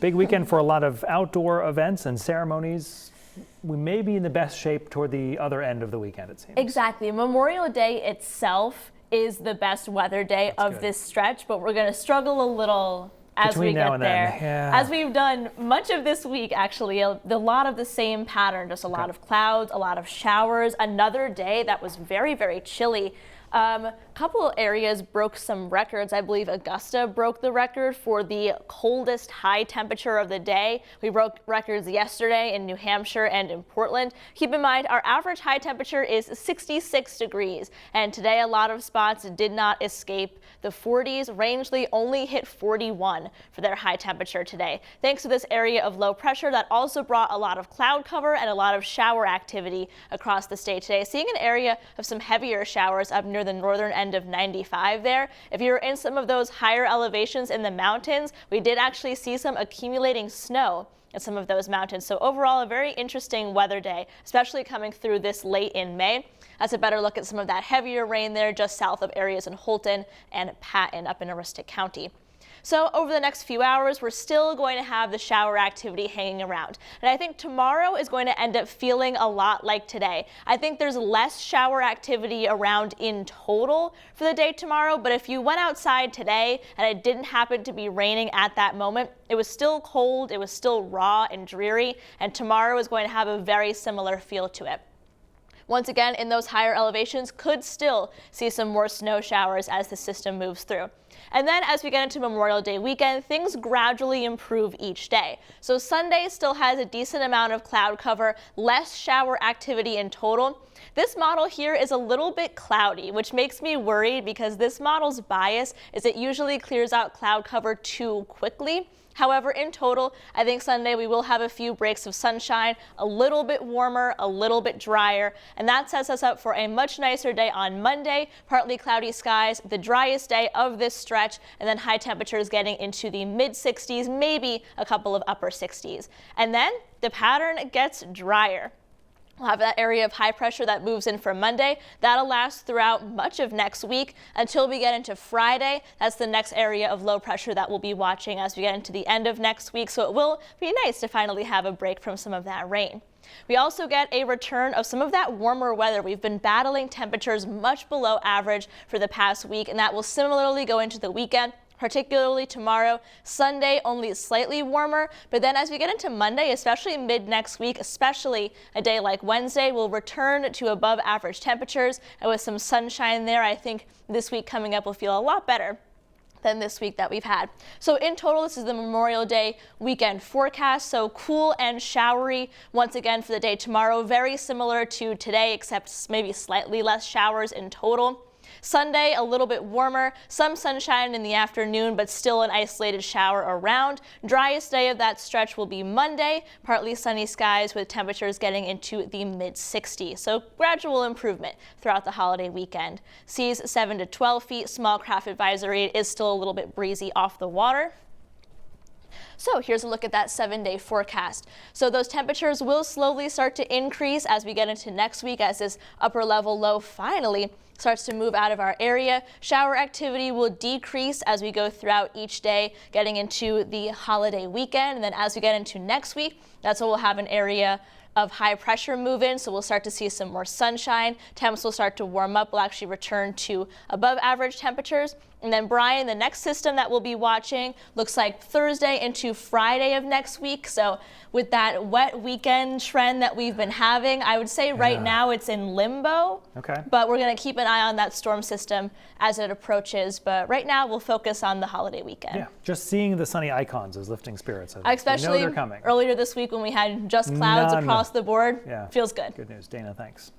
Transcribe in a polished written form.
Big weekend for a lot of outdoor events and ceremonies. We may be in the best shape toward the other end of the weekend, it seems. Exactly. Memorial Day itself is the best weather day of this stretch, but we're going to struggle a little as we get there. Yeah. As we've done much of this week, actually, a lot of the same pattern, just a lot of clouds, a lot of showers, another day that was very, very chilly. A couple of areas broke some records. I believe Augusta broke the record for the coldest high temperature of the day. We broke records yesterday in New Hampshire and in Portland. Keep in mind, our average high temperature is 66 degrees, and today a lot of spots did not escape the 40s. Rangeley only hit 41 for their high temperature today, thanks to this area of low pressure that also brought a lot of cloud cover and a lot of shower activity across the state today. Seeing an area of some heavier showers up near the northern end of 95 there. If you're in some of those higher elevations in the mountains, we did actually see some accumulating snow at some of those mountains. So overall, a very interesting weather day, especially coming through this late in May. That's a better look at some of that heavier rain there just south of areas in Holton and Patton up in Aroostook County. So over the next few hours, we're still going to have the shower activity hanging around. And I think tomorrow is going to end up feeling a lot like today. I think there's less shower activity around in total for the day tomorrow, but if you went outside today and it didn't happen to be raining at that moment, it was still cold, it was still raw and dreary, and tomorrow is going to have a very similar feel to it. Once again, in those higher elevations, could still see some more snow showers as the system moves through. And then as we get into Memorial Day weekend, things gradually improve each day. So Sunday still has a decent amount of cloud cover, less shower activity in total. This model here is a little bit cloudy, which makes me worried because this model's bias is it usually clears out cloud cover too quickly. However, in total, I think Sunday we will have a few breaks of sunshine, a little bit warmer, a little bit drier, and that sets us up for a much nicer day on Monday. Partly cloudy skies, the driest day of this stretch, and then high temperatures getting into the mid 60s, maybe a couple of upper 60s. And then the pattern gets drier. We'll have that area of high pressure that moves in for Monday. That'll last throughout much of next week until we get into Friday. That's the next area of low pressure that we'll be watching as we get into the end of next week. So it will be nice to finally have a break from some of that rain. We also get a return of some of that warmer weather. We've been battling temperatures much below average for the past week, and that will similarly go into the weekend. Particularly tomorrow. Sunday only slightly warmer, but then as we get into Monday, especially mid next week, especially a day like Wednesday, we'll return to above average temperatures, and with some sunshine there, I think this week coming up will feel a lot better than this week that we've had. So in total, this is the Memorial Day weekend forecast. So cool and showery once again for the day tomorrow, very similar to today, except maybe slightly less showers in total. Sunday, a little bit warmer, some sunshine in the afternoon, but still an isolated shower around. Driest day of that stretch will be Monday, partly sunny skies with temperatures getting into the mid 60s. So gradual improvement throughout the holiday weekend. Seas 7 to 12 feet, small craft advisory is still a little bit breezy off the water. So here's a look at that 7-day forecast. So those temperatures will slowly start to increase as we get into next week, as this upper level low finally starts to move out of our area. Shower activity will decrease as we go throughout each day, getting into the holiday weekend. And then as we get into next week, that's when we'll have an area of high pressure move in, so we'll start to see some more sunshine. Temps will start to warm up. We'll actually return to above average temperatures. And then Brian, the next system that we'll be watching looks like Thursday into Friday of next week. So with that wet weekend trend that we've been having, I would say right now it's in limbo. Okay. But we're going to keep an eye on that storm system as it approaches. But right now we'll focus on the holiday weekend. Yeah, just seeing the sunny icons is lifting spirits. Especially we know they're coming. Earlier this week when we had just clouds across the board. Yeah. Feels good. Good news. Dana, thanks.